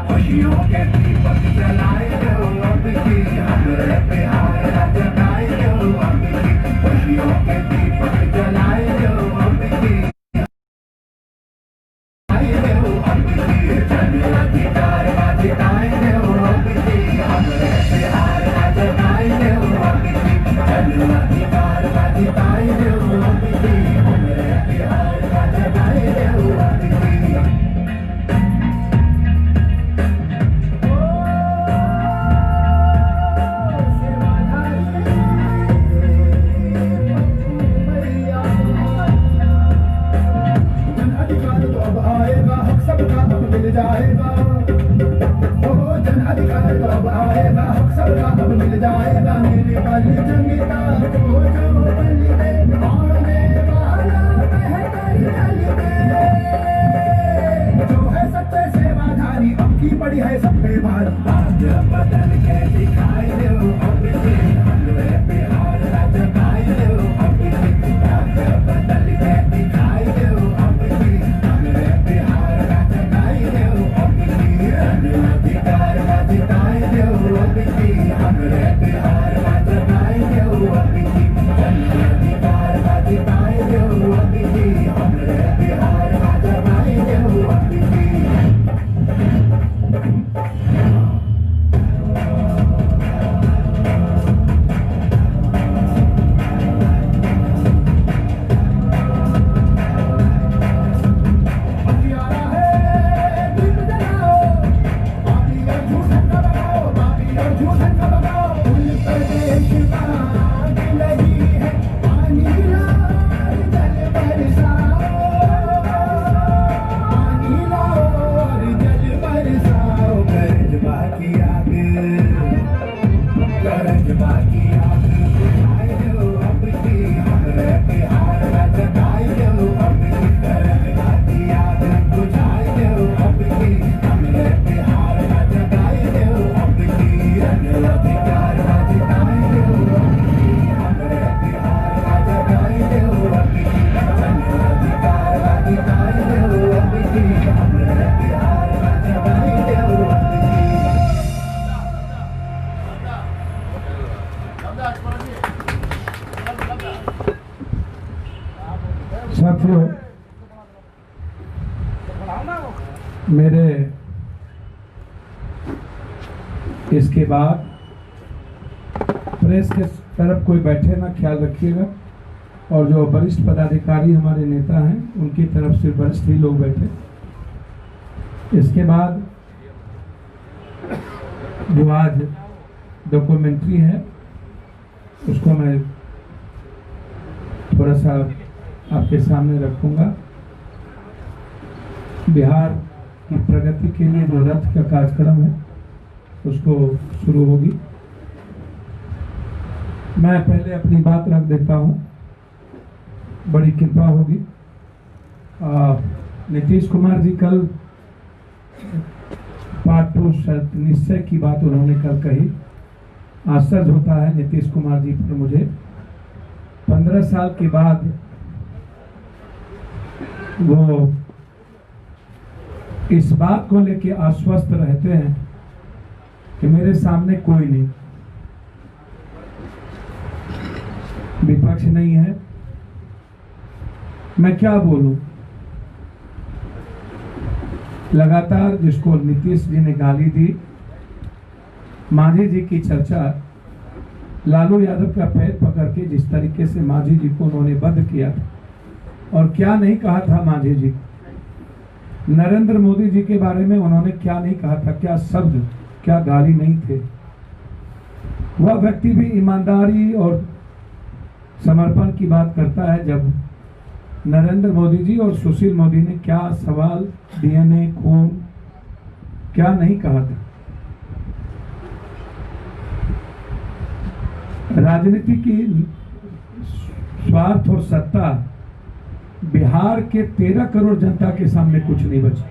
खुशियों के दीपक जलाए दो अब की हमरे बिहार जगाए दो अब की खुशियों के दीपक जलाए दो अब की आए दो अब की जन अधिकार जिताए दो अब की हमरे बिहार जगाए दो अब की जन अधिकार जिताए दो अब की हमरे बिहार जगाए दो अब की जाएगा जन अधिकार तो अब आएगा हक सबका अब मिल जाएगा मेरे पल जंगीता को जो बलि दे आने वाला बेहतर चल दे जो है सत्य सेवाधारी अब की पड़ी है सब पे भारी बात बदल के दिखाई दो अब से हमरे बिहार जगाए दो अब से बात बदल के दिखाई दो अब से हमरे बिहार जगाए दो अधिकार जिताए दो अब की हमरे बिहार जगाए दो अब की अधिकार जिताए दो अब की हमरे बिहार जगाए दो अब की साथियों, मेरे इसके बाद प्रेस के तरफ कोई बैठे ना, ख्याल रखिएगा। और जो वरिष्ठ पदाधिकारी हमारे नेता हैं उनकी तरफ से वरिष्ठ ही लोग बैठे। इसके बाद जो आज डॉक्यूमेंट्री है उसको मैं थोड़ा सा आपके सामने रखूंगा। बिहार की प्रगति के लिए जो रथ का कार्यक्रम है उसको शुरू होगी। मैं पहले अपनी बात रख देता हूं, बड़ी कृपा होगी। नीतीश कुमार जी कल पार्ट 2 निश्चय की बात उन्होंने कल कही। आश्चर्य होता है नीतीश कुमार जी पर मुझे। 15 साल के बाद वो इस बात को लेके आश्वस्त रहते हैं कि मेरे सामने कोई नहीं, विपक्ष नहीं है, मैं क्या बोलूं। लगातार जिसको नीतीश जी ने गाली दी, मांझी जी की चर्चा लालू यादव का पैर पकड़ के जिस तरीके से मांझी जी को उन्होंने बंद किया था, और क्या नहीं कहा था मांझी जी, नरेंद्र मोदी जी के बारे में उन्होंने क्या नहीं कहा था, क्या शब्द, क्या गाली नहीं थे। वह व्यक्ति भी ईमानदारी और समर्पण की बात करता है। जब नरेंद्र मोदी जी और सुशील मोदी ने क्या सवाल, डीएनए, खून, क्या नहीं कहा था। राजनीति की स्वार्थ और सत्ता बिहार के 13 करोड़ जनता के सामने कुछ नहीं बचा।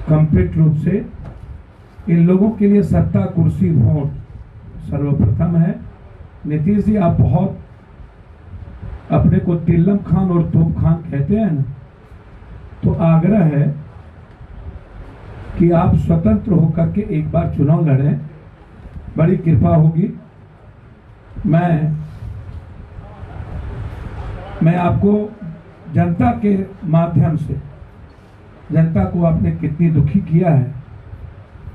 कंप्लीट रूप से इन लोगों के लिए सत्ता, कुर्सी, वोट सर्वप्रथम है। नीतीश जी, आप बहुत अपने को तिल्लम खान और तोप खान कहते हैं ना, तो आग्रह है कि आप स्वतंत्र होकर के एक बार चुनाव लड़ें, बड़ी कृपा होगी। मैं आपको जनता के माध्यम से, जनता को आपने कितनी दुखी किया है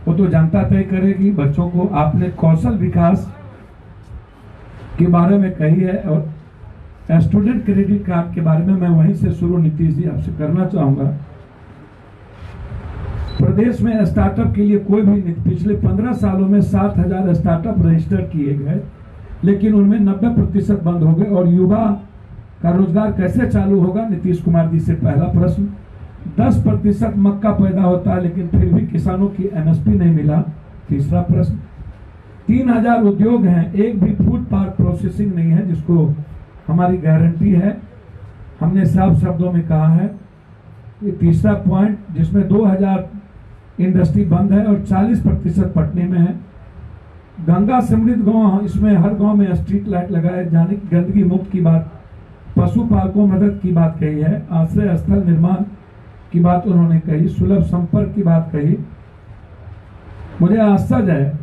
वो तो जनता तय करेगी। बच्चों को आपने कौशल विकास के बारे में कही है, और स्टूडेंट क्रेडिट कार्ड के बारे में मैं वहीं से शुरू नीतीश जी आपसे करना चाहूंगा। प्रदेश में स्टार्टअप के लिए कोई भी, पिछले 15 सालों में 7,000 स्टार्टअप रजिस्टर किए गए, लेकिन उनमें 90% बंद हो गए। और युवा का रोजगार कैसे चालू होगा? नीतीश कुमार जी से पहला प्रश्न। 10% मक्का पैदा होता है, लेकिन फिर भी किसानों की एमएसपी नहीं मिला, तीसरा प्रश्न। 3000 उद्योग हैं, एक भी फूड पार्क प्रोसेसिंग नहीं है, जिसको हमारी गारंटी है। हमने साफ शब्दों में कहा है। ये तीसरा पॉइंट, जिसमें 2000 इंडस्ट्री बंद है और 40% पटने में है। गंगा समृद्ध गांव, इसमें हर गांव में स्ट्रीट लाइट लगाए जाने की, गंदगी मुक्त की बात, पशुपालकों मदद की बात कही है, आश्रय स्थल निर्माण की बात उन्होंने कही, सुलभ संपर्क की बात कही। मुझे आश्चर्य है,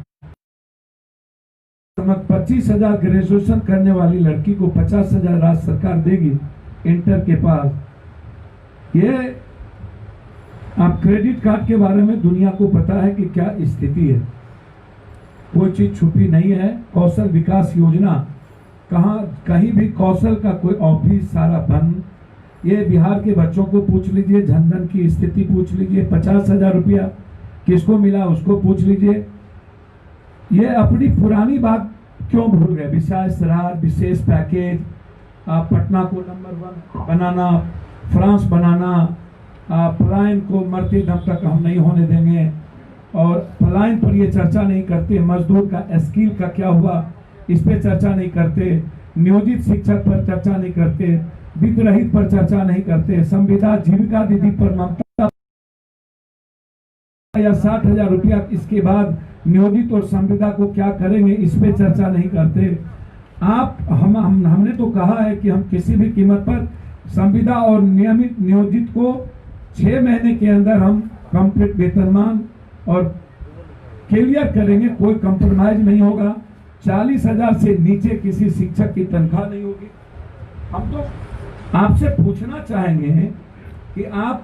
25,000 ग्रेजुएशन करने वाली लड़की को 50,000 राज्य सरकार देगी इंटर के पास। ये आप क्रेडिट कार्ड के बारे में दुनिया को पता है कि क्या स्थिति है, कोई चीज छुपी नहीं है। कौशल विकास योजना, कहीं भी कौशल का कोई ऑफिस, सारा बंद। ये बिहार के बच्चों को पूछ लीजिए, जनधन की स्थिति पूछ लीजिए, 50,000 रुपया किसको मिला उसको पूछ लीजिए। ये अपनी पुरानी बात क्यों भूल गए? विशेष राज, विशेष पैकेज, पटना को नंबर 1 बनाना, फ्रांस बनाना, पलायन को मरते दम तक हम नहीं होने देंगे, और पलायन पर ये चर्चा नहीं करते। मजदूर का स्किल का क्या हुआ, इस पे चर्चा नहीं करते। नियोजित शिक्षक पर चर्चा नहीं करते, वित्त रहित पर चर्चा नहीं करते। संविदा जीविका दीदी पर ममता या 60,000 रुपया, इसके बाद नियोजित और संविदा को क्या करेंगे, इस पे चर्चा नहीं करते। हमने तो कहा है कि हम किसी भी कीमत पर संविदा और नियमित नियोजित को 6 महीने के अंदर हम कंप्लीट वेतनमान और क्लियर करेंगे, कोई कंप्रोमाइज नहीं होगा। 40,000 से नीचे किसी शिक्षक की तनख्वाह नहीं होगी। हम तो आपसे पूछना चाहेंगे कि आप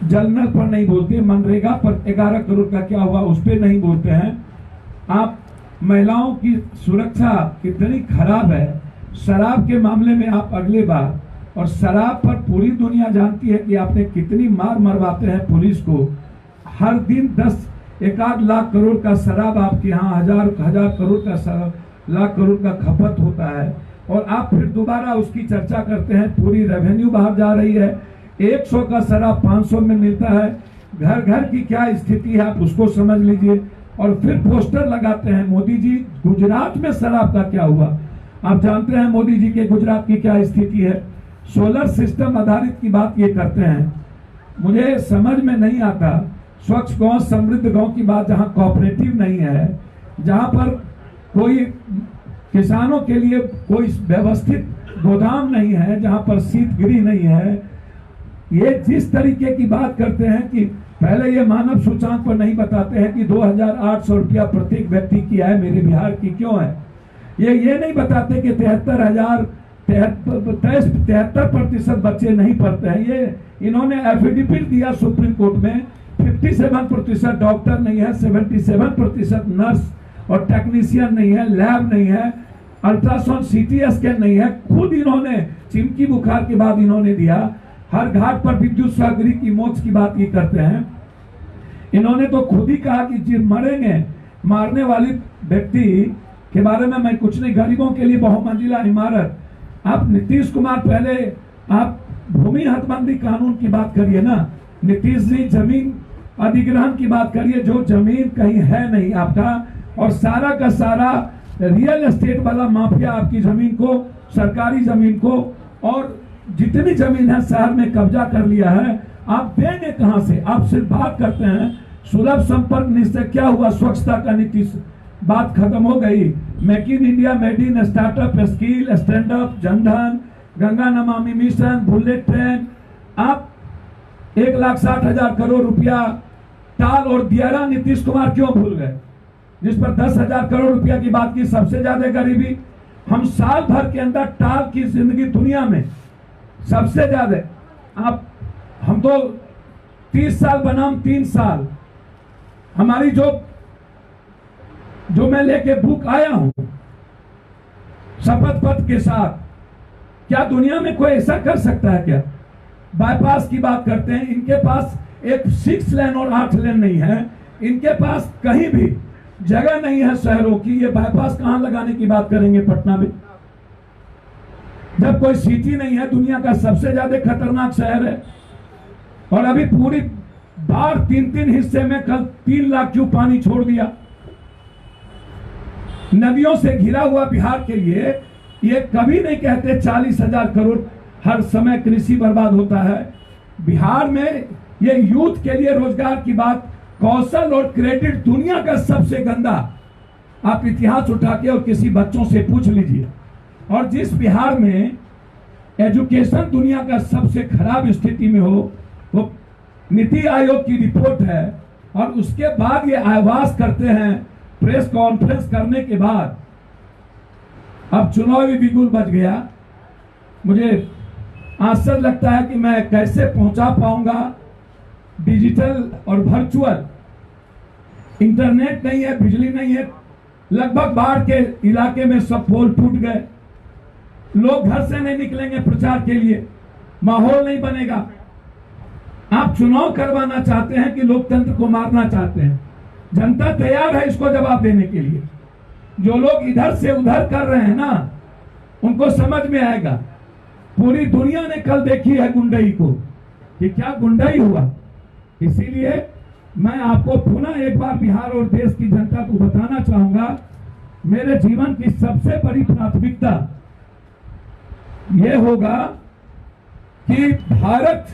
जल नल पर नहीं बोलते, मनरेगा पर 11 करोड़ का क्या हुआ उस पर नहीं बोलते हैं। आप महिलाओं की सुरक्षा कितनी खराब है। शराब के मामले में आप अगले बार, और शराब पर पूरी दुनिया जानती है कि आपने कितनी मार मरवाते हैं पुलिस को। हर दिन 10-1 लाख करोड़ का शराब आपके यहाँ, हजार करोड़ का शराब, लाख करोड़ का खपत होता है, और आप फिर दोबारा उसकी चर्चा करते हैं। पूरी रेवेन्यू बाहर जा रही है। 100 का शराब 500 में मिलता है। घर घर की क्या स्थिति है आप उसको समझ लीजिए, और फिर पोस्टर लगाते हैं मोदी जी गुजरात में शराब का क्या हुआ। आप जानते हैं मोदी जी के गुजरात की क्या स्थिति है। सोलर सिस्टम आधारित की बात ये करते हैं। मुझे समझ में नहीं आता, स्वच्छ गांव, समृद्ध गांव की बात, जहां कोऑपरेटिव नहीं है, जहां पर कोई किसानों के लिए कोई व्यवस्थित गोदाम नहीं है, जहां पर शीतगृह नहीं है। ये जिस तरीके की बात करते हैं कि पहले ये मानव सूचकांक पर नहीं बताते हैं कि 2,800 रुपया प्रत्येक व्यक्ति की है, मेरे बिहार की क्यों है। ये नहीं बताते कि 73% बच्चे नहीं पढ़ते हैं। ये इन्होंने एफिडेविट दिया सुप्रीम कोर्ट में, 57% डॉक्टर नहीं है, 77% नर्स और टेक्नीशियन नहीं है, लैब नहीं है, अल्ट्रासाउंड सीटी स्कैन नहीं है। खुद इन्होंने चिमकी बुखार के बाद इन्होंने दिया। हर घाट पर विद्युत सामग्री की मौत की बात ये करते हैं। इन्होंने तो खुद ही कहा कि जी मरेंगे, मारने वाली व्यक्ति के बारे में मैं कुछ नहीं। गरीबों के लिए बहुमंजिला इमारत। आप नीतीश कुमार पहले आप भूमि हदबंदी कानून की बात करिए ना। नीतीश जी जमीन अधिग्रहण की बात करिए, जो जमीन कहीं है नहीं आपका, और सारा का सारा रियल एस्टेट वाला माफिया आपकी जमीन को, सरकारी जमीन को और जितनी जमीन है शहर में कब्जा कर लिया है। आप देंगे कहां से? आप सिर्फ बात करते हैं। सुलभ संपर्क निश्चय क्या हुआ? स्वच्छता का नीति बात खत्म हो गई। Make in India, made in, startup, skill, stand up, Jan Dhan, Ganga Namami mission, bullet train. आप 1,60,000 करोड़ रुपया टाल और दियारा नीतीश कुमार क्यों भूल गए? जिस पर 10,000 करोड़ रुपया की बात की। सबसे ज्यादा गरीबी हम साल भर के अंदर टाल की जिंदगी दुनिया में सबसे ज्यादा। आप हम तो 30 साल बनाम 3 साल हमारी जो मैं लेके बुक आया हूं शपथ पत्र के साथ, क्या दुनिया में कोई ऐसा कर सकता है क्या? बाईपास की बात करते हैं, इनके पास एक 6 लेन और 8 लेन नहीं है। इनके पास कहीं भी जगह नहीं है शहरों की। ये बाईपास कहां लगाने की बात करेंगे पटना में, जब कोई सिटी नहीं है। दुनिया का सबसे ज्यादा खतरनाक शहर है। और अभी पूरी बाढ़ 3-3 हिस्से में कल 3 लाख क्यों पानी छोड़ दिया। नदियों से घिरा हुआ बिहार के लिए ये कभी नहीं कहते 40,000 करोड़ हर समय कृषि बर्बाद होता है। बिहार में ये यूथ के लिए रोजगार की बात, कौशल और क्रेडिट दुनिया का सबसे गंदा। आप इतिहास उठा के और किसी बच्चों से पूछ लीजिए। और जिस बिहार में एजुकेशन दुनिया का सबसे खराब स्थिति में हो, वो नीति आयोग की रिपोर्ट है। और उसके बाद ये आवाज करते हैं प्रेस कॉन्फ्रेंस करने के बाद। अब चुनावी बिगुल बच गया। मुझे आश्चर्य लगता है कि मैं कैसे पहुंचा पाऊंगा। डिजिटल और वर्चुअल इंटरनेट नहीं है, बिजली नहीं है। लगभग बाढ़ के इलाके में सब पोल टूट गए। लोग घर से नहीं निकलेंगे प्रचार के लिए, माहौल नहीं बनेगा। आप चुनाव करवाना चाहते हैं कि लोकतंत्र को मारना चाहते हैं? जनता तैयार है इसको जवाब देने के लिए। जो लोग इधर से उधर कर रहे हैं ना, उनको समझ में आएगा। पूरी दुनिया ने कल देखी है गुंडई को कि क्या गुंडई हुआ। इसीलिए मैं आपको पुनः एक बार बिहार और देश की जनता को बताना चाहूंगा, मेरे जीवन की सबसे बड़ी प्राथमिकता यह होगा कि भारत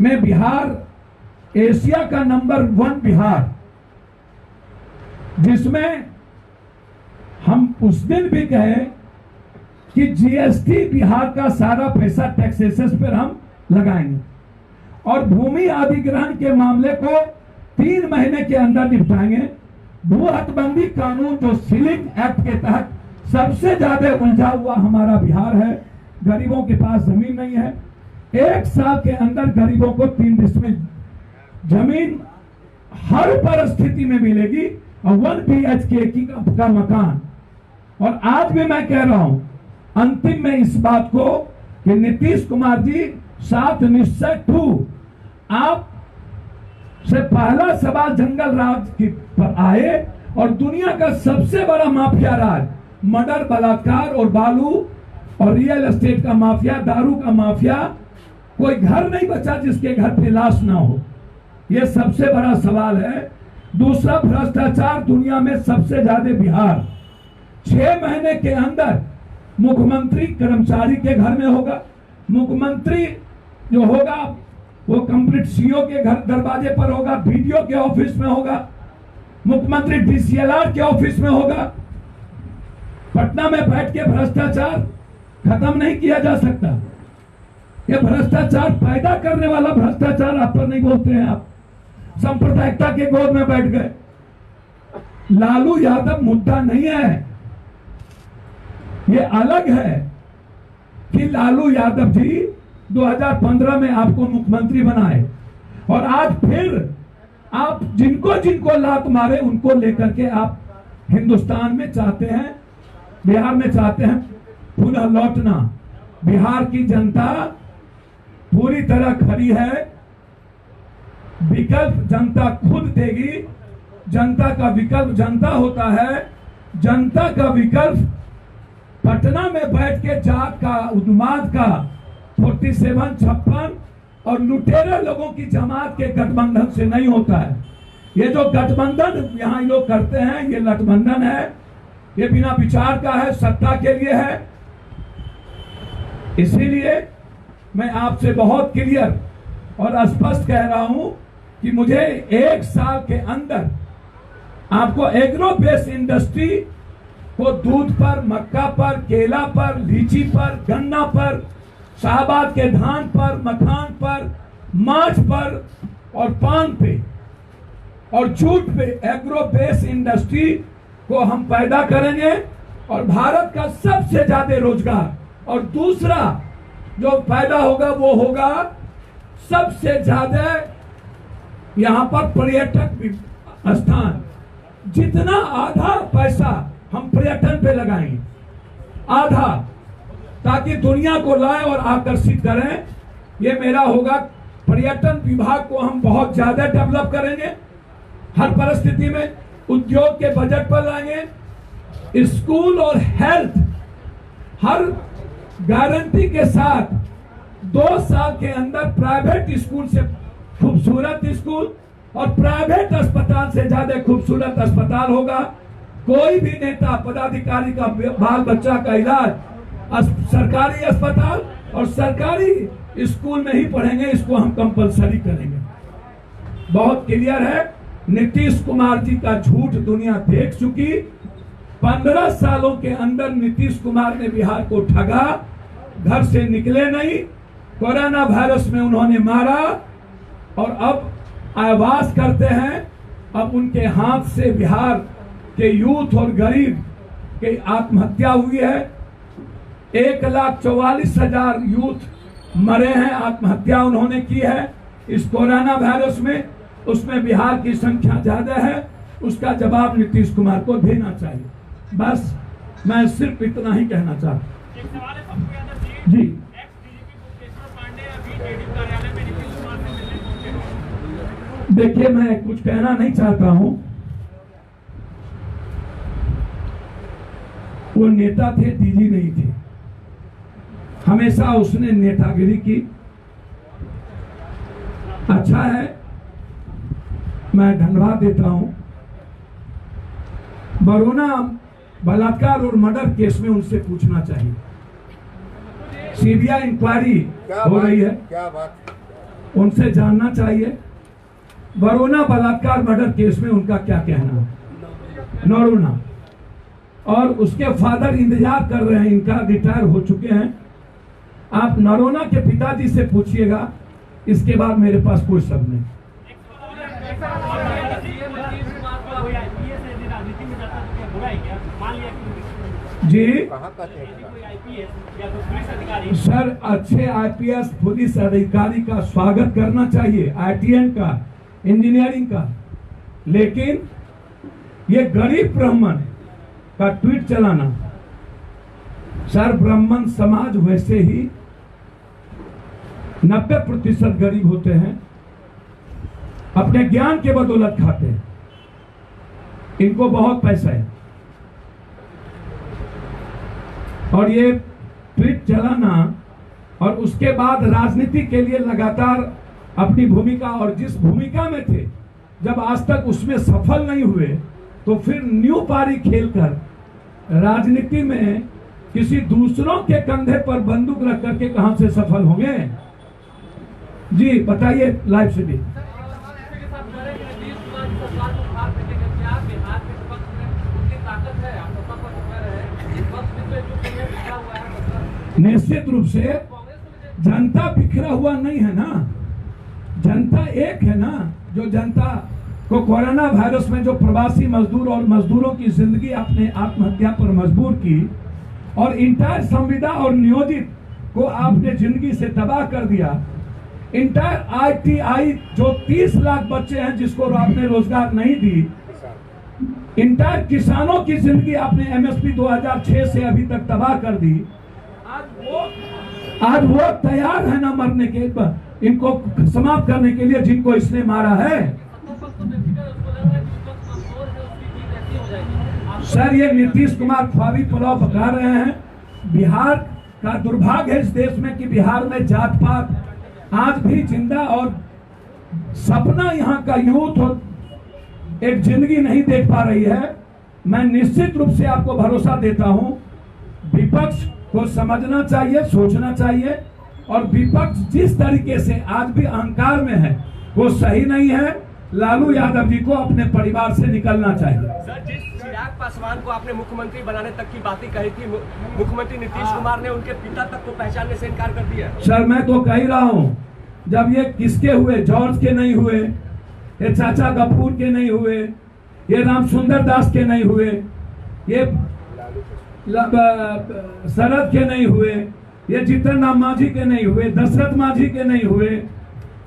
में बिहार एशिया का नंबर 1 बिहार, जिसमें हम उस दिन भी कहे कि जीएसटी बिहार का सारा पैसा टैक्सेस पर हम लगाएंगे और भूमि अधिग्रहण के मामले को 3 महीने के अंदर निपटाएंगे। भू हदबंदी कानून जो सीलिंग एक्ट के तहत सबसे ज्यादा उलझा हुआ हमारा बिहार है। गरीबों के पास जमीन नहीं है। 1 साल के अंदर गरीबों को 3 डिसमिल जमीन हर परिस्थिति में मिलेगी और 1 BHK का मकान। और आज भी मैं कह रहा हूं अंतिम में इस बात को कि नीतीश कुमार जी 7 निश्चय 2 आप से पहला सवाल जंगल राज की पर आए और दुनिया का सबसे बड़ा माफिया राज, मर्डर, बलात्कार और बालू और रियल एस्टेट का माफिया, दारू का माफिया, कोई घर नहीं बचा जिसके घर पे लाश ना हो। यह सबसे बड़ा सवाल है। दूसरा, भ्रष्टाचार दुनिया में सबसे ज्यादा बिहार। 6 महीने के अंदर मुख्यमंत्री कर्मचारी के घर में होगा। मुख्यमंत्री जो होगा वो कंप्लीट सीओ के घर दरवाजे पर होगा, बीडीओ के ऑफिस में होगा, मुख्यमंत्री डीसीएलआर के ऑफिस में होगा। पटना में बैठ के भ्रष्टाचार खत्म नहीं किया जा सकता। ये भ्रष्टाचार पैदा करने वाला भ्रष्टाचार आप पर नहीं बोलते हैं। आप सांप्रदायिकता के गोद में बैठ गए। लालू यादव मुद्दा नहीं है। ये अलग है कि लालू यादव जी 2015 में आपको मुख्यमंत्री बनाए और आज फिर आप जिनको जिनको लात मारे उनको लेकर के आप हिंदुस्तान में चाहते हैं, बिहार में चाहते हैं पुनः लौटना। बिहार की जनता पूरी तरह खड़ी है, विकल्प जनता खुद देगी। जनता का विकल्प जनता होता है। जनता का विकल्प पटना में बैठ के जात का, उन्माद का 47, 56 और लुटेरे लोगों की जमात के गठबंधन से नहीं होता है। ये जो गठबंधन यहाँ लोग करते हैं, ये गठबंधन है, ये बिना विचार का है, सत्ता के लिए है। इसीलिए मैं आपसे बहुत क्लियर और स्पष्ट कह रहा हूं कि मुझे 1 साल के अंदर आपको एग्रो बेस्ड इंडस्ट्री को दूध पर, मक्का पर, केला पर, लीची पर, गन्ना पर, शाहबाद के धान पर, मखान पर, माछ पर और पान पे और जूट पे एग्रो बेस्ड इंडस्ट्री को हम पैदा करेंगे और भारत का सबसे ज्यादा रोजगार। और दूसरा जो पैदा होगा वो होगा सबसे ज्यादा यहाँ पर पर्यटक स्थान। जितना आधा पैसा हम पर्यटन पे लगाएंगे, आधा, ताकि दुनिया को लाए और आकर्षित करें, ये मेरा होगा। पर्यटन विभाग को हम बहुत ज्यादा डेवलप करेंगे, हर परिस्थिति में उद्योग के बजट पर लाएंगे। स्कूल और हेल्थ हर गारंटी के साथ 2 साल के अंदर प्राइवेट स्कूल से खूबसूरत स्कूल और प्राइवेट अस्पताल से ज्यादा खूबसूरत अस्पताल होगा। कोई भी नेता पदाधिकारी का बाल बच्चा का इलाज सरकारी अस्पताल और सरकारी स्कूल में ही पढ़ेंगे, इसको हम कंपलसरी करेंगे। बहुत क्लियर है, नीतीश कुमार जी का झूठ दुनिया देख चुकी। 15 सालों के अंदर नीतीश कुमार ने बिहार को ठगा, घर से निकले नहीं, कोरोना वायरस में उन्होंने मारा और अब आवाज करते हैं। अब उनके हाथ से बिहार के यूथ और गरीब की आत्महत्या हुई है। 1,44,000 यूथ मरे हैं, आत्महत्या उन्होंने की है इस कोरोना वायरस में। उसमें बिहार की संख्या ज्यादा है, उसका जवाब नीतीश कुमार को देना चाहिए। बस मैं सिर्फ इतना ही कहना चाहता हूँ। जी, देखिए मैं कुछ कहना नहीं चाहता हूं। वो नेता थे, दीदी नहीं थे। हमेशा उसने नेतागिरी की। अच्छा है, मैं धन्यवाद देता हूं। बरौना बलात्कार और मर्डर केस में उनसे पूछना चाहिए। सीबीआई इंक्वायरी हो रही है, क्या बात, उनसे जानना चाहिए बरौना बलात्कार मर्डर केस में उनका क्या कहना है। नरोना और उसके फादर इंतजार कर रहे हैं, इनका रिटायर हो चुके हैं। आप नरोना के पिताजी से पूछिएगा, इसके बाद मेरे पास कोई शब्द नहीं। जी सर, अच्छे आईपीएस पुलिस अधिकारी का स्वागत करना चाहिए, आईटीएन का, इंजीनियरिंग का, लेकिन ये गरीब ब्राह्मण का ट्वीट चलाना, सर ब्राह्मण समाज वैसे ही 90% गरीब होते हैं, अपने ज्ञान के बदौलत खाते हैं, इनको बहुत पैसा है। और ये ट्वीट चलाना और उसके बाद राजनीति के लिए लगातार अपनी भूमिका, और जिस भूमिका में थे जब आज तक उसमें सफल नहीं हुए, तो फिर न्यू पारी खेलकर राजनीति में किसी दूसरों के कंधे पर बंदूक रख करके कहां से सफल होंगे। जी बताइए लाइव से भी। निश्चित रूप से जनता बिखरा हुआ नहीं है ना, जनता एक है ना। जो जनता को कोरोना वायरस में जो प्रवासी मजदूर और मजदूरों की जिंदगी अपने आत्महत्या पर मजबूर की, और इंटायर संविदा और नियोजित को आपने जिंदगी से तबाह कर दिया। इंटायर आईटीआई जो 30 लाख बच्चे हैं जिसको आपने रोजगार नहीं दी, इंटायर किसानों की जिंदगी आपने एमएसपी 2006 से अभी तक तबाह कर दी। आज वो तैयार है ना मरने के, इनको समाप्त करने के लिए जिनको इसने मारा है। सर, ये नीतीश कुमार ख्वाबी पुलाव पका रहे हैं। बिहार का दुर्भाग्य है इस देश में कि बिहार में जात पात आज भी जिंदा, और सपना यहाँ का यूथ और एक जिंदगी नहीं देख पा रही है। मैं निश्चित रूप से आपको भरोसा देता हूं, विपक्ष को समझना चाहिए, सोचना चाहिए, और विपक्ष जिस तरीके से आज भी अहंकार में है वो सही नहीं है। लालू यादव जी को अपने परिवार से निकलना चाहिए। सर, जिस चिराग पासवान को आपने मुख्यमंत्री बनाने तक की बातें कही थी, मुख्यमंत्री नीतीश कुमार ने उनके पिता तक को पहचानने से इनकार कर दिया। सर, मैं तो कह रहा हूं, जब ये किसके हुए, जॉर्ज के नहीं हुए, ये चाचा गफूर के नहीं हुए, ये राम सुंदर दास के नहीं हुए, ये शरद के नहीं हुए, ये जितन राम मांझी के नहीं हुए, दशरथ मांझी के नहीं हुए,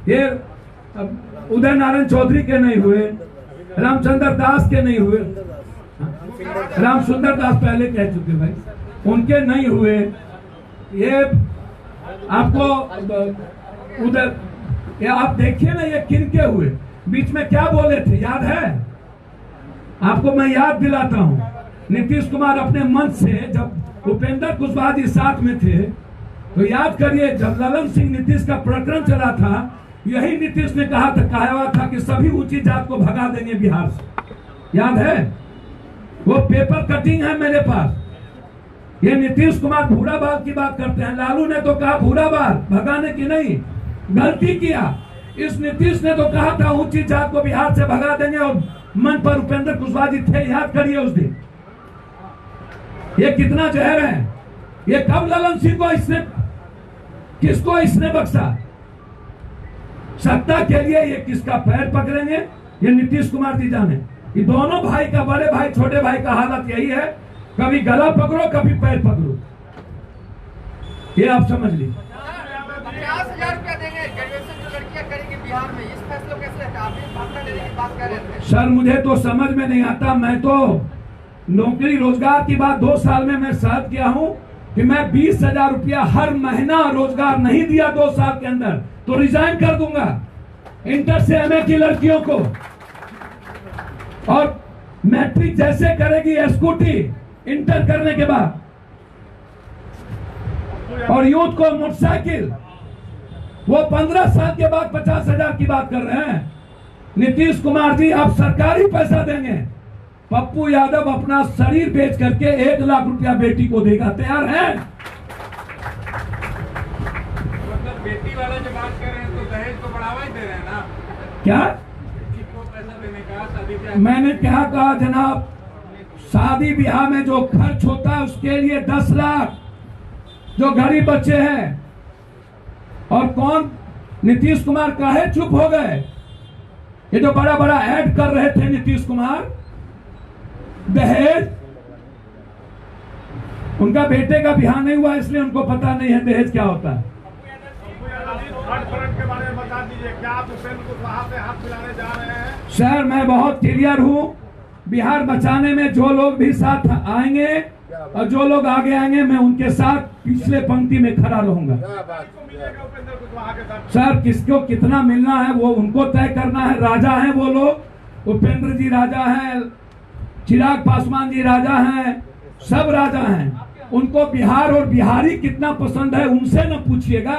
ये उदय नारायण चौधरी के नहीं हुए, रामचंद्र दास के नहीं हुए, राम सुंदर दास पहले कह चुके भाई, उनके नहीं हुए। ये आपको उधर, ये आप देखिए ना, ये किन के हुए, बीच में क्या बोले थे याद है आपको? मैं याद दिलाता हूं, नीतीश कुमार अपने मंच से, जब उपेंद्र कुशवाहा जी साथ में थे, तो याद करिए, जब ललन सिंह नीतीश का प्रकरण चला था, यही नीतीश ने कहा हुआ था कि सभी ऊंची जात को भगा देंगे बिहार से। याद है? वो पेपर कटिंग है मेरे पास। ये नीतीश कुमार भूरा बाल की बात करते हैं। लालू ने तो कहा भूरा बाल भगाने की नहीं, गलती किया। इस नीतीश ने तो कहा था ऊंची जात को बिहार से भगा देंगे, और मन पर उपेंद्र कुशवाहा जी थे, याद करिए उस दिन। ये कितना जहर है। ये कब ललन सिंह को किसको इसने बख्शा? सत्ता के लिए ये किसका पैर पकड़ेंगे, ये नीतीश कुमार जी जाने। ये दोनों भाई का, बड़े भाई छोटे भाई का हालत यही है, कभी गला पकड़ो कभी पैर पकड़ो। ये आप समझ लीजिए। 50,000 रुपया देंगे ग्रेजुएशन जो लड़कियां करेंगी बिहार में, इस फैसले कैसे है? आप भाषण देने की बात कर रहे थे। सर, मुझे तो समझ में नहीं आता। मैं तो नौकरी रोजगार की बात 2 साल में मैं साथ किया हूं कि मैं 20,000 रुपया हर महीना रोजगार नहीं दिया 2 साल के अंदर तो रिजाइन कर दूंगा इंटर से एमए की लड़कियों को। और मैट्रिक जैसे करेगी स्कूटी इंटर करने के बाद, और यूथ को मोटरसाइकिल, वो 15 साल के बाद 50,000 की बात कर रहे हैं। नीतीश कुमार जी, आप सरकारी पैसा देंगे। पप्पू यादव अपना शरीर बेच करके 1 लाख रुपया बेटी को देगा, तैयार है? मतलब बेटी वाला जो बात कर रहे हैं तो दहेज को बढ़ावा ही दे रहे हैं ना? क्या को पैसा देने का, शादी ब्याह मैंने क्या कहा जनाब? शादी ब्याह में जो खर्च होता है उसके लिए 10 लाख जो गरीब बच्चे हैं। और कौन? नीतीश कुमार काहे चुप हो गए? ये जो बड़ा बड़ा ऐड कर रहे थे नीतीश कुमार, दहेज, उनका बेटे का ब्याह नहीं हुआ इसलिए उनको पता नहीं है दहेज क्या होता है। के बारे में बता दीजिए, क्या आप उपेंद्र कुशवाहा से हाथ मिलाने जा रहे हैं? सर, मैं बहुत क्लियर हूं, बिहार बचाने में जो लोग भी साथ आएंगे और जो लोग आगे आएंगे, मैं उनके साथ पिछले पंक्ति में खड़ा रहूंगा। उपेंद्र कुशवाहा के साथ सर, किसको कितना मिलना है वो उनको तय करना है। राजा हैं वो लोग, उपेंद्र जी राजा हैं, चिराग पासवान जी राजा हैं, सब राजा हैं। उनको बिहार और बिहारी कितना पसंद है उनसे न पूछिएगा।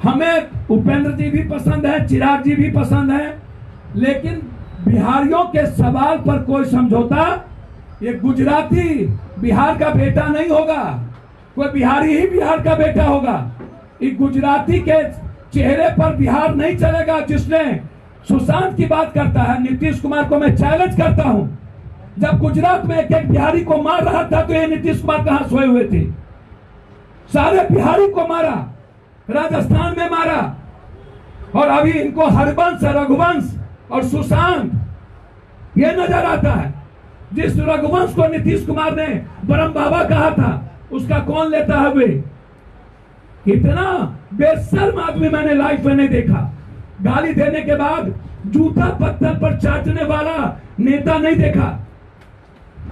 हमें उपेंद्र जी भी पसंद है, चिराग जी भी पसंद है, लेकिन बिहारियों के सवाल पर कोई समझौता, ये गुजराती बिहार का बेटा नहीं होगा, कोई बिहारी ही बिहार का बेटा होगा। ये गुजराती के चेहरे पर बिहार नहीं चलेगा। जिसने सुशांत की बात करता है, नीतीश कुमार को मैं चैलेंज करता हूं, जब गुजरात में एक बिहारी को मार रहा था तो ये नीतीश कुमार कहां सोए हुए थे? सारे बिहारी को मारा, राजस्थान में मारा, और अभी इनको हरवंश, रघुवंश और सुशांत ये नजर आता है। जिस रघुवंश को नीतीश कुमार ने ब्रह्म बाबा कहा था, उसका कौन लेता है? वे इतना बेशर्म आदमी मैंने लाइफ में नहीं देखा। गाली देने के बाद जूता पत्थर पर चाटने वाला नेता नहीं देखा।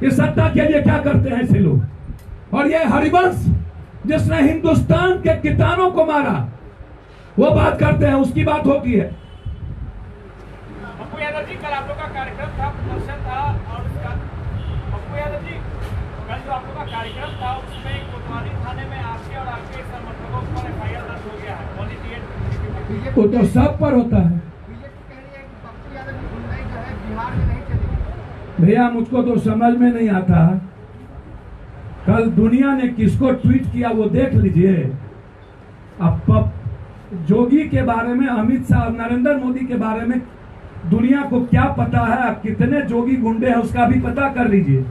इस सत्ता के लिए क्या करते हैं ऐसे लोग। और ये हरिवंश जिसने हिंदुस्तान के किसानों को मारा, वो बात करते हैं, उसकी बात होती है। पप्पू यादव जी, कल आप लोग का कार्यक्रम था, प्रदर्शन था, और उसका पप्पू यादव जी कल जो आप लोग का कार्यक्रम था उसमें कोतवाली थाने में आपके और आपके समर्थकों पर FIR दर्ज हो गया है। वो तो सब पर होता है। बीजेपी कह रही है कि पप्पू यादव की गुंडाई जो है बिहार में नहीं चलेगी। भैया मुझको तो समझ में नहीं आता, कल दुनिया ने किसको ट्वीट किया वो देख लीजिए। अब जोगी के बारे में, अमित शाह, नरेंद्र मोदी के बारे में दुनिया को क्या पता है, अब कितने जोगी गुंडे हैं उसका भी पता कर लीजिए।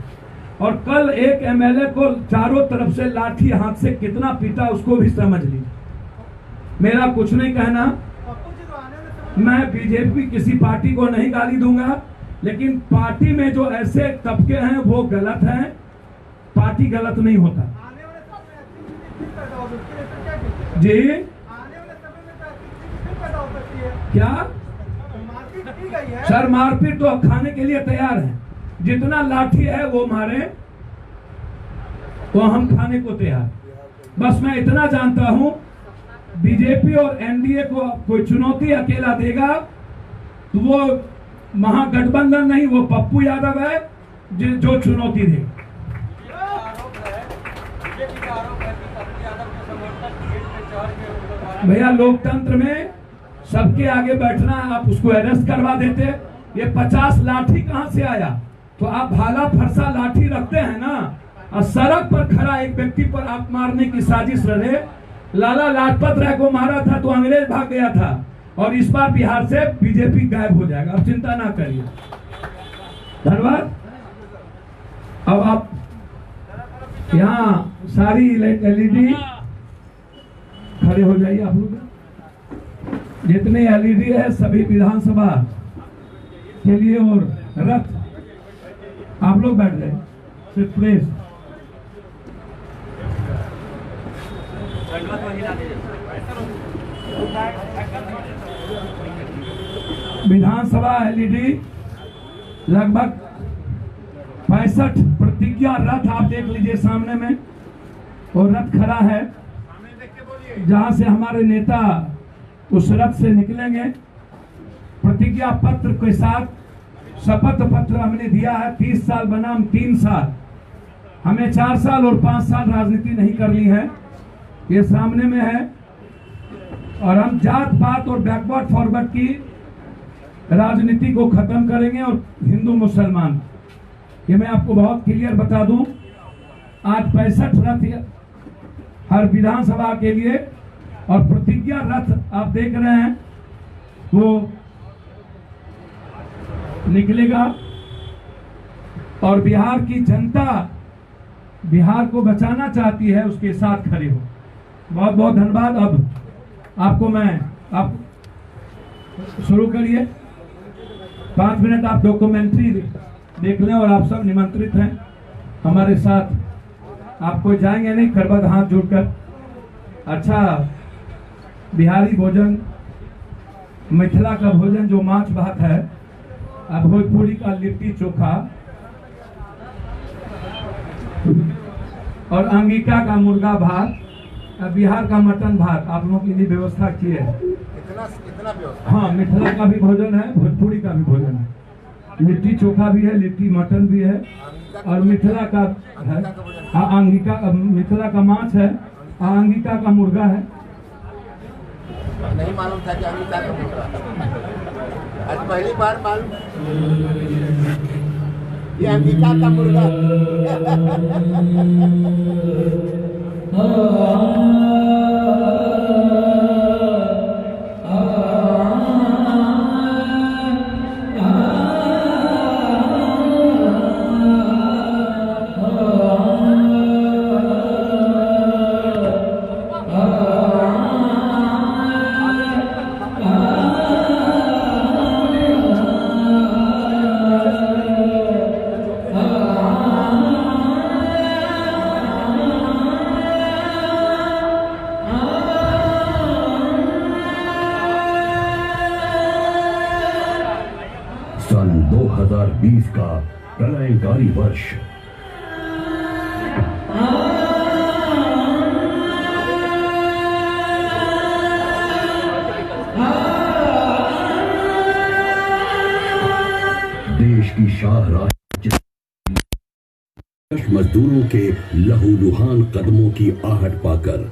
और कल एक MLA को चारों तरफ से लाठी हाथ से कितना पीटा उसको भी समझ लीजिए। मेरा कुछ नहीं कहना, मैं बीजेपी किसी पार्टी को नहीं गाली दूंगा, लेकिन पार्टी में जो ऐसे तबके हैं वो गलत हैं, पार्टी गलत नहीं होता। जी क्या सर, मारपीट तो अब खाने के लिए तैयार है, जितना लाठी है वो मारे, वो हम खाने को तैयार। बस मैं इतना जानता हूं, बीजेपी और NDA को कोई चुनौती अकेला देगा तो वो महागठबंधन नहीं, वो पप्पू यादव है जो चुनौती देगा। भैया लोकतंत्र में सबके आगे बैठना, आप उसको अरेस्ट करवा देते। ये 50 लाठी कहां से आया? तो आप भाला फरसा लाठी रखते हैं ना, और सड़क पर खड़ा एक व्यक्ति पर आप मारने की साजिश रहे। लाला लाजपत राय को मारा था तो अंग्रेज भाग गया था, और इस बार बिहार से बीजेपी गायब हो जाएगा, अब चिंता ना करिए। धन्यवाद। अब आप यहाँ सारी LED खड़े हो जाइए, आप लोग जितने LED है सभी विधानसभा के लिए, और रथ आप लोग बैठ जाए, सिर्फ प्लीज। विधानसभा LED लगभग 65 प्रतिज्ञा रथ आप देख लीजिए सामने में, और रथ खड़ा है जहां से हमारे नेता उस रथ से निकलेंगे। प्रतिज्ञा पत्र के साथ शपथ पत्र हमने दिया है, 30 साल बनाम 3 साल, हमें 4 साल और 5 साल राजनीति नहीं करनी है, ये सामने में है। और हम जात पात और बैकवर्ड फॉरवर्ड की राजनीति को खत्म करेंगे, और हिंदू मुसलमान, ये मैं आपको बहुत क्लियर बता दूं। आज 65 रथ हर विधानसभा के लिए, और प्रतिज्ञा रथ आप देख रहे हैं वो निकलेगा, और बिहार की जनता बिहार को बचाना चाहती है, उसके साथ खड़े हो। बहुत बहुत धन्यवाद। अब आपको आप शुरू करिए, 5 मिनट आप डॉक्यूमेंट्री देख लें, और आप सब निमंत्रित हैं हमारे साथ। आपको जाएंगे नहीं, करबद्ध हाथ जोड़कर। अच्छा बिहारी भोजन, मिथिला का भोजन जो माछ भात है, भोजपुरी का लिट्टी चोखा, और अंगिका का मुर्गा भात, बिहार का मटन भात आप लोगों के लिए व्यवस्था की है। हाँ, मिथिला का भी भोजन है, भोजपुरी का भी भोजन है, लिट्टी चोखा भी है, लिट्टी मटन भी है, और मिथिला का है, अंगिका मिथिला का माछ है, अंगिका का मुर्गा है। नहीं मालूम था कि अंगिका का मुर्गा, आज पहली बार मालूम ये अंगिका का मुर्गा। सन 2020 का प्रलयकारी वर्ष शाहराह मजदूरों के लहूलुहान कदमों की आहट पाकर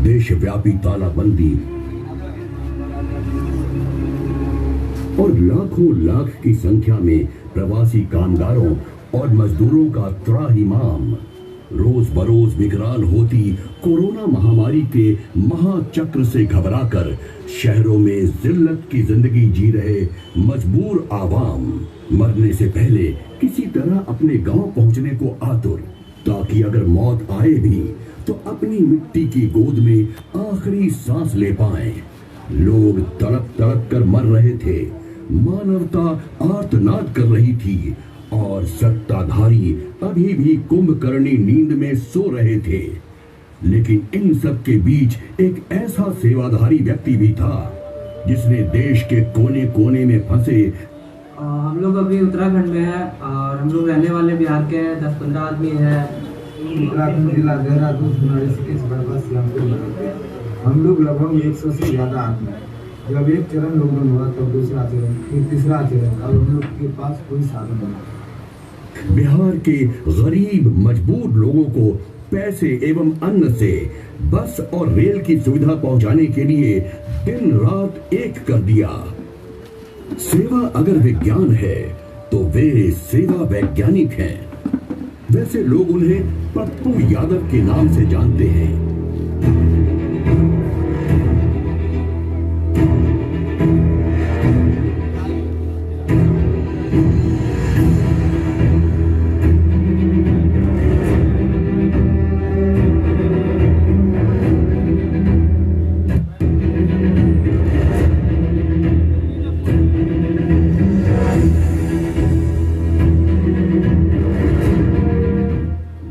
देशव्यापी तालाबंदी और लाखों लाख की संख्या में प्रवासी कामगारों और मजदूरों का त्राहिमाम, रोज बरोज विकराल होती कोरोना महामारी के महाचक्र से घबराकर शहरों में जिल्लत की जिंदगी जी रहे मजबूर आवाम मरने से पहले किसी तरह अपने गांव पहुंचने को आतुर, ताकि अगर मौत आए भी तो अपनी मिट्टी की गोद में आखिरी सांस ले पाएं। लोग तड़प तड़प कर मर रहे थे, मानवता आर्तनाद कर रही थी और सत्ताधारी अभी भी कुंभकर्णी नींद में सो रहे थे। लेकिन इन सब के बीच एक ऐसा सेवाधारी व्यक्ति भी था जिसने देश के कोने कोने में फंसे। हम लोग अभी उत्तराखंड में हैं और हम लोग रहने वाले बिहार के 10-15 आदमी हैं। उत्तराखंड जिला देहरादून सिटीज बाईपास श्यामपुर में हम लोग लगभग 100 से ज़्यादा आदमी। जब एक चरण लॉकडाउन हुआ तब दूसरा चरण, फिर तीसरा चरण, अब हम लोग के पास कोई साधन नहीं। बिहार के गरीब मजबूर लोगों को पैसे एवं अन्न से बस और रेल की सुविधा पहुंचाने के लिए दिन रात एक कर दिया। सेवा अगर विज्ञान है तो वे सेवा वैज्ञानिक हैं। वैसे लोग उन्हें पप्पू यादव के नाम से जानते हैं।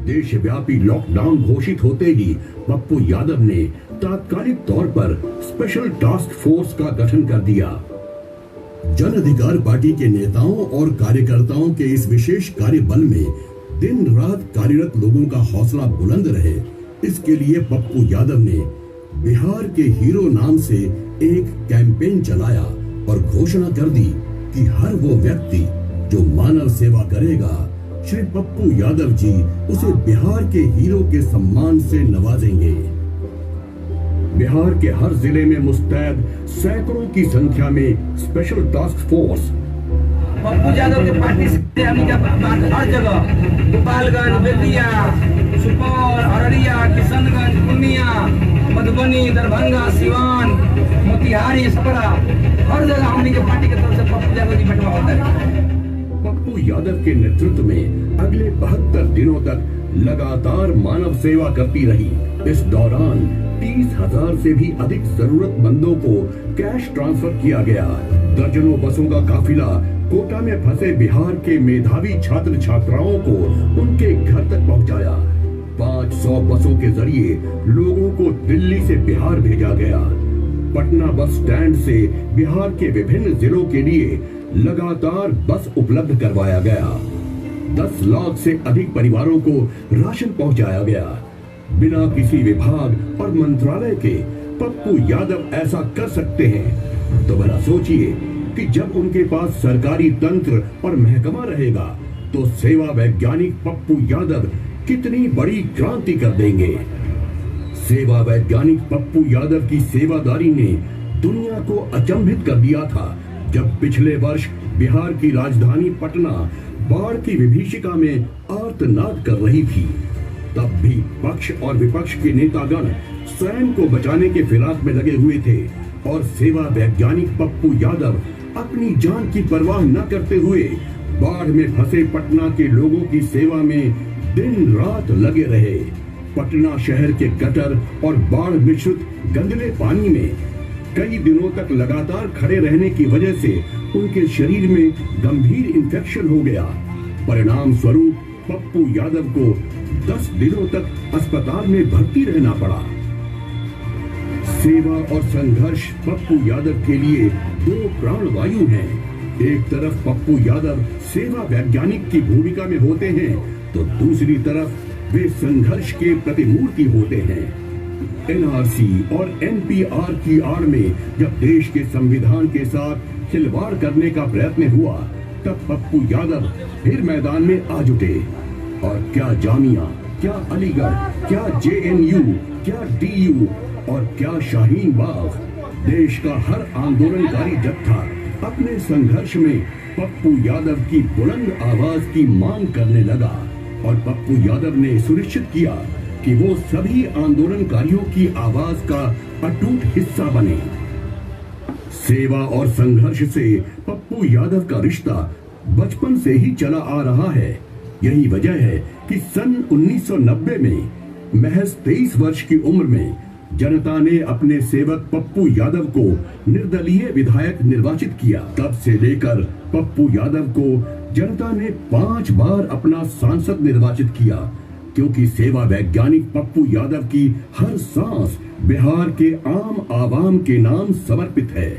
देशव्यापी लॉकडाउन घोषित होते ही पप्पू यादव ने तात्कालिक तौर पर स्पेशल टास्क फोर्स का गठन कर दिया। जन अधिकार पार्टी के नेताओं और कार्यकर्ताओं के इस विशेष कार्य बल में दिन रात कार्यरत लोगों का हौसला बुलंद रहे, इसके लिए पप्पू यादव ने बिहार के हीरो नाम से एक कैंपेन चलाया और घोषणा कर दी कि हर वो व्यक्ति जो मानव सेवा करेगा, श्री पप्पू यादव जी उसे बिहार के हीरो के सम्मान से नवाजेंगे। बिहार के हर जिले में मुस्तैद सैकड़ों की संख्या में special task force Pappu Yadav के पार्टी से हर जगह गोपालगंज, बेतिया, सुपौल, अररिया, किशनगंज, पूर्णिया, मधुबनी, दरभंगा, सिवान, मोतिहारी, छपरा, हर जगह हमनी के पार्टी की तरफ से पप्पू यादव जी बंटवा होता है। पप्पू यादव के नेतृत्व में अगले 72 दिनों तक लगातार मानव सेवा करती रही। इस दौरान 30,000 से भी अधिक जरूरतमंदों को कैश ट्रांसफर किया गया। दर्जनों बसों का काफिला कोटा में फंसे बिहार के मेधावी छात्र छात्राओं को उनके घर तक पहुंचाया। 500 बसों के जरिए लोगों को दिल्ली से बिहार भेजा गया। पटना बस स्टैंड से बिहार के विभिन्न जिलों के लिए लगातार बस उपलब्ध करवाया गया। 10 लाख से अधिक परिवारों को राशन पहुंचाया गया। बिना किसी विभाग और मंत्रालय के पप्पू यादव ऐसा कर सकते हैं तो भला सोचिए कि जब उनके पास सरकारी तंत्र और महकमा रहेगा तो सेवा वैज्ञानिक पप्पू यादव कितनी बड़ी क्रांति कर देंगे। सेवा वैज्ञानिक पप्पू यादव की सेवादारी ने दुनिया को अचंभित कर दिया था। जब पिछले वर्ष बिहार की राजधानी पटना बाढ़ की विभीषिका में आर्तनाद कर रही थी, तब भी पक्ष और विपक्ष के नेतागण स्वयं को बचाने के फिराक में लगे हुए थे और सेवा वैज्ञानिक पप्पू यादव अपनी जान की परवाह न करते हुए बाढ़ में फंसे पटना के लोगों की सेवा में दिन रात लगे रहे। पटना शहर के गटर और बाढ़ मिश्रित गंदले पानी में कई दिनों तक लगातार खड़े रहने की वजह से उनके शरीर में गंभीर इंफेक्शन हो गया। परिणाम स्वरूप पप्पू यादव को 10 दिनों तक अस्पताल में भर्ती रहना पड़ा। सेवा और संघर्ष पप्पू यादव के लिए दो प्राणवायु हैं। एक तरफ पप्पू यादव सेवा वैज्ञानिक की भूमिका में होते हैं तो दूसरी तरफ वे संघर्ष के प्रतिमूर्ति होते हैं। एनआरसी और एनपीआर की आड़ में जब देश के संविधान के साथ खिलवाड़ करने का प्रयत्न हुआ तब पप्पू यादव फिर मैदान में आ जुटे। और क्या जामिया, क्या अलीगढ़, क्या जेएनयू, क्या डीयू और क्या शाहीन बाग, देश का हर आंदोलनकारी जत्था अपने संघर्ष में पप्पू यादव की बुलंद आवाज की मांग करने लगा। और पप्पू यादव ने सुनिश्चित किया कि वो सभी आंदोलनकारियों की आवाज का अटूट हिस्सा बने। सेवा और संघर्ष से पप्पू यादव का रिश्ता बचपन से ही चला आ रहा है। यही वजह है कि सन 1990 में महज 23 वर्ष की उम्र में जनता ने अपने सेवक पप्पू यादव को निर्दलीय विधायक निर्वाचित किया। तब से लेकर पप्पू यादव को जनता ने 5 बार अपना सांसद निर्वाचित किया, क्योंकि सेवा वैज्ञानिक पप्पू यादव की हर सांस बिहार के आम आवाम के नाम समर्पित है।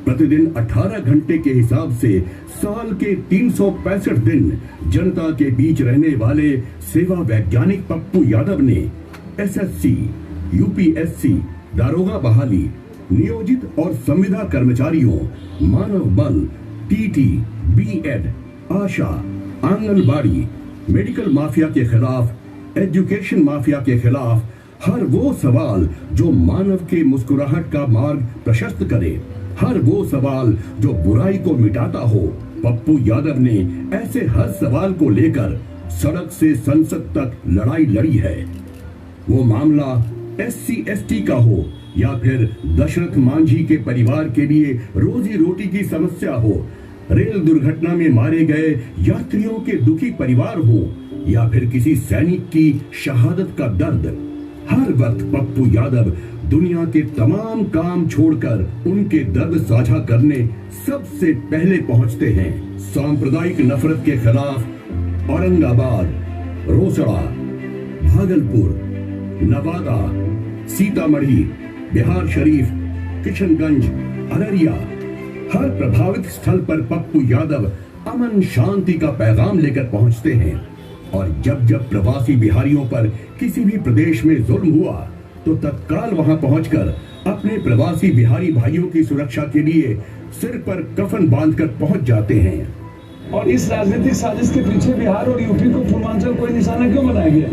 प्रतिदिन 18 घंटे के हिसाब से साल के 365 दिन जनता के बीच रहने वाले सेवा वैज्ञानिक पप्पू यादव ने एसएससी, यूपीएससी, दारोगा बहाली, नियोजित और संविदा कर्मचारियों, मानव बल, टीटी, बीएड, आशा, आंगनबाड़ी, मेडिकल माफिया के खिलाफ, एजुकेशन माफिया के खिलाफ हर वो सवाल जो मानव के मुस्कुराहट का मार्ग प्रशस्त करे, हर वो सवाल जो बुराई को मिटाता हो, पप्पू यादव ने ऐसे हर सवाल को लेकर सड़क से संसद तक लड़ाई लड़ी है। वो मामला SC/ST का हो या फिर दशरथ मांझी के परिवार के लिए रोजी रोटी की समस्या हो, रेल दुर्घटना में मारे गए यात्रियों के दुखी परिवार हो या फिर किसी सैनिक की शहादत का दर्द, हर वक्त पप्पू यादव दुनिया के तमाम काम छोड़कर उनके दर्द साझा करने सबसे पहले पहुंचते हैं। सांप्रदायिक नफरत के खिलाफ औरंगाबाद, रोसड़ा, भागलपुर, नवादा, सीतामढ़ी, बिहार शरीफ, किशनगंज, अररिया, हर प्रभावित स्थल पर पप्पू यादव अमन शांति का पैगाम लेकर पहुंचते हैं। और जब जब प्रवासी बिहारियों पर किसी भी प्रदेश में जुल्म हुआ तो तत्काल वहां पहुंचकर अपने प्रवासी बिहारी भाइयों की सुरक्षा के लिए सिर पर कफन बांधकर पहुंच जाते हैं। और इस राजनीतिक साजिश के पीछे बिहार और यूपी को पूर्वांचल कोई निशाना क्यों बनाया गया?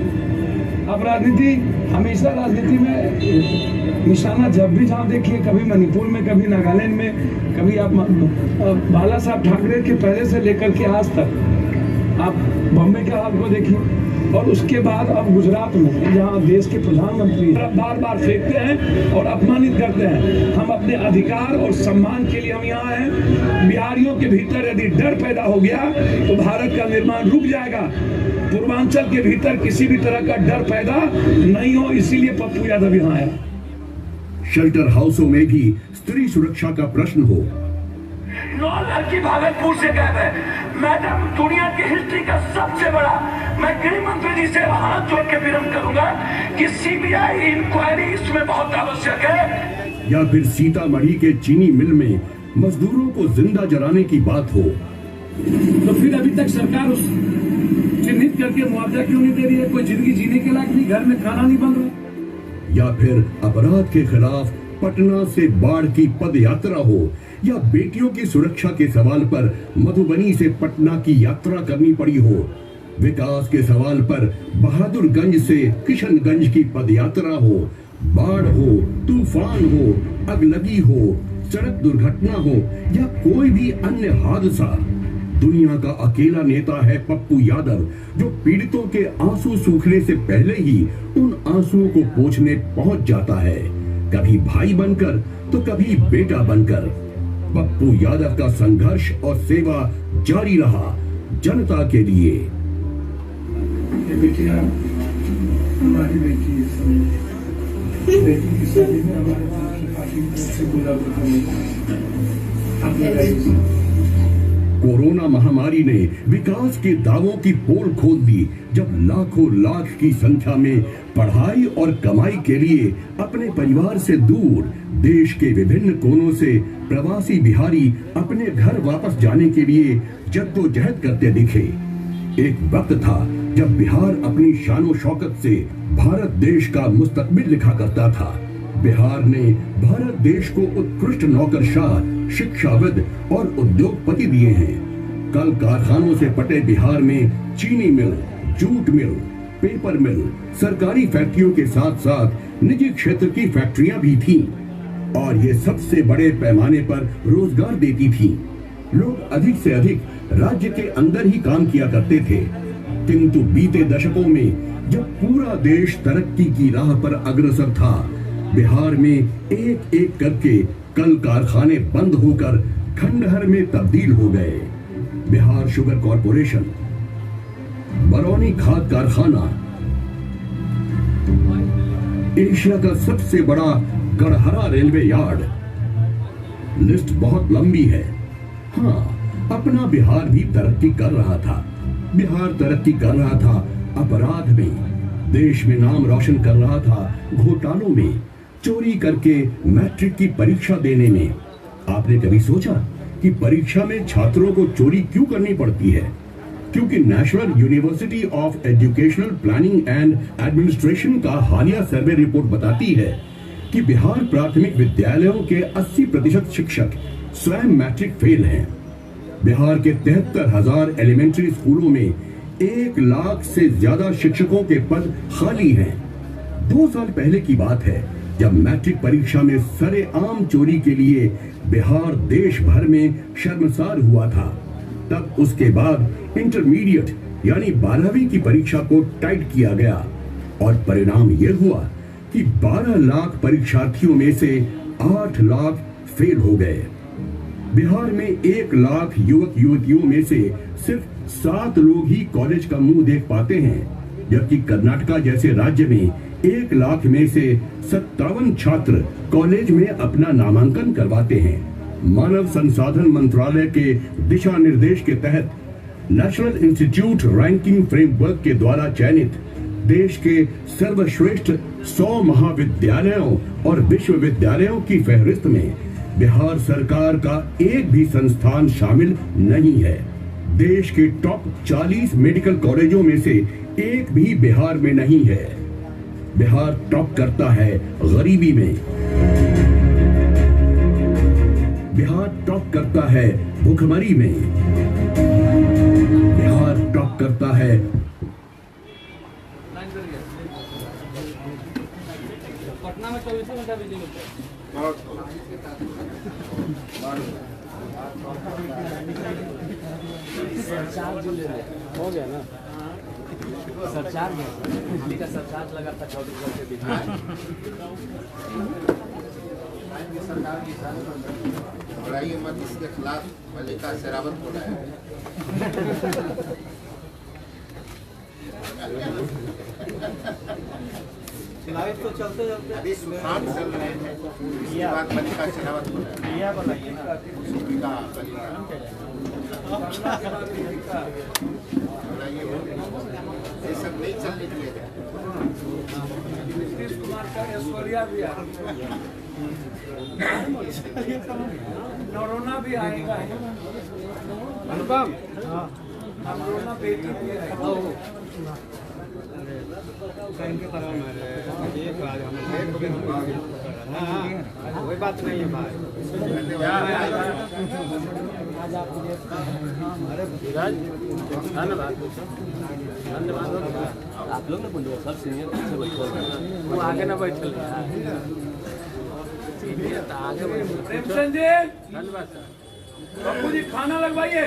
अब राजनीति हमेशा राजनीति में निशाना जब भी जहाँ देखिए, कभी मणिपुर में, कभी नागालैंड में, कभी आप बाला साहब ठाकरे के पहले से लेकर के आज तक आप बॉम्बे के हाल को देखिए, और उसके बाद अब गुजरात में जहाँ देश के प्रधानमंत्री बार बार फेंकते हैं और अपमानित करते हैं। हम अपने अधिकार और सम्मान के लिए हम यहाँ हैं। बिहारियों के भीतर यदि डर पैदा हो गया तो भारत का निर्माण रुक जाएगा। पूर्वांचल के भीतर किसी भी तरह का डर पैदा नहीं हो, इसीलिए पप्पू यादव यहाँ आया। शेल्टर हाउसों में भी स्त्री सुरक्षा का प्रश्न हो। 9 लड़की भागलपुर से गायब है। मैडम, दुनिया की हिस्ट्री का सबसे बड़ा, मैं गृह मंत्री जी से हाथ जोड़ के विनम्र करूंगा कि सीबीआई इंक्वायरी इसमें बहुत आवश्यक है। या फिर सीतामढ़ी के चीनी मिल में मजदूरों को जिंदा जलाने की बात हो, तो फिर अभी तक सरकार उस चिन्हित करके मुआवजा क्यों नहीं दे रही है? कोई जिंदगी जीने के लायक नहीं, घर में खाना नहीं बन रहा। या फिर अपराध के खिलाफ पटना से बाढ़ की पद यात्रा हो, या बेटियों की सुरक्षा के सवाल पर मधुबनी से पटना की यात्रा करनी पड़ी हो, विकास के सवाल पर बहादुरगंज से किशनगंज की पद यात्रा हो, बाढ़ हो, तूफान हो, अगलगी हो, सड़क दुर्घटना हो या कोई भी अन्य हादसा, दुनिया का अकेला नेता है पप्पू यादव, जो पीड़ितों के आंसू सूखने से पहले ही उन आंसुओं को पोंछने पहुंच जाता है, कभी भाई बनकर तो कभी बेटा बनकर। पप्पू यादव का संघर्ष और सेवा जारी रहा जनता के लिए। ये बेटियां हमारी बेटी है, बेटी की शादी में हमारे पार्टी से गुजर कोरोना महामारी ने विकास के दावों की पोल खोल दी, जब लाखों लाख की संख्या में पढ़ाई और कमाई के लिए अपने परिवार से दूर देश के विभिन्न कोनों से प्रवासी बिहारी अपने घर वापस जाने के लिए जद्दोजहद करते दिखे। एक वक्त था जब बिहार अपनी शानो शौकत से भारत देश का मुस्तकबिल लिखा करता था। बिहार ने भारत देश को उत्कृष्ट नौकरशाह, शिक्षाविद और उद्योगपति दिए हैं। कल कारखानों से पटे बिहार में चीनी मिल, जूट मिल, पेपर मिल, सरकारी फैक्ट्रियों के साथ साथ निजी क्षेत्र की फैक्ट्रियां भी थीं और ये सबसे बड़े पैमाने पर रोजगार देती थीं। लोग अधिक से अधिक राज्य के अंदर ही काम किया करते थे, किंतु बीते दशकों में जब पूरा देश तरक्की की राह पर अग्रसर था, बिहार में एक एक करके कल कारखाने बंद होकर खंडहर में तब्दील हो गए। बिहार शुगर कॉरपोरेशन, बरौनी खाद कारखाना, एशिया का सबसे बड़ा गढ़हरा रेलवे यार्ड, लिस्ट बहुत लंबी है। हाँ, अपना बिहार भी तरक्की कर रहा था। बिहार तरक्की कर रहा था अपराध में, देश में नाम रोशन कर रहा था घोटालों में, चोरी करके मैट्रिक की परीक्षा देने में। आपने कभी सोचा कि परीक्षा में छात्रों को चोरी क्यों करनी पड़ती है? क्योंकि national university of educational planning and administration का हालिया सर्वे रिपोर्ट बताती है कि बिहार प्राथमिक विद्यालयों के 80% शिक्षक स्वयं मैट्रिक फेल हैं। बिहार के 73,000 एलिमेंट्री स्कूलों में 1 लाख से ज्यादा शिक्षकों के पद खाली हैं। 2 साल पहले की बात है जब मैट्रिक परीक्षा में सरेआम चोरी के लिए बिहार देश भर में शर्मसार हुआ था। तब उसके बाद इंटरमीडिएट यानी 12वीं की परीक्षा को टाइट किया गया और परिणाम यह हुआ कि 12 लाख परीक्षार्थियों में से 8 लाख फेल हो गए। बिहार में 1 लाख युवक युवतियों में से सिर्फ 7 लोग ही कॉलेज का मुंह देख पाते हैं, जबकि कर्नाटका जैसे राज्य में 1 लाख में से 57 छात्र कॉलेज में अपना नामांकन करवाते हैं। मानव संसाधन मंत्रालय के दिशा निर्देश के तहत नेशनल इंस्टीट्यूट रैंकिंग फ्रेमवर्क के द्वारा चयनित देश के सर्वश्रेष्ठ 100 महाविद्यालयों और विश्वविद्यालयों की फहरिस्त में बिहार सरकार का एक भी संस्थान शामिल नहीं है। देश के टॉप 40 मेडिकल कॉलेजों में से एक भी बिहार में नहीं है। बिहार टॉप करता है गरीबी में, बिहार टॉप करता है भूखमरी में, बिहार टॉप करता है पटना में 24 घंटा बिजली मिलता है। सरचार्ज हो गया ना, सरचार्ज बिजली का सरचार्ज लगा था 24 घंटे बिजली। सरकार की बढ़ाइए मत, इसके खिलाफ मल्लिका शेरावत हो रहा है। चुनाव तो चलते चलते अभी सुखान चल रहे हैं, इसके बाद मल्लिका शेरावत हो रहा है। बढ़ाइए, ये सब नहीं चलने दिए गए। नीतीश कुमार का ऐश्वर्या भी आ नरोना भी आएगा, अनुपम नरोना बेटी भी आएगा। कोई बात नहीं है भाई। आप लोग ना बोलिए, सब सीनियर पीछे बैठे वो आगे ना बैठल प्रेमचंद जी, बापू जी खाना लगवाइए।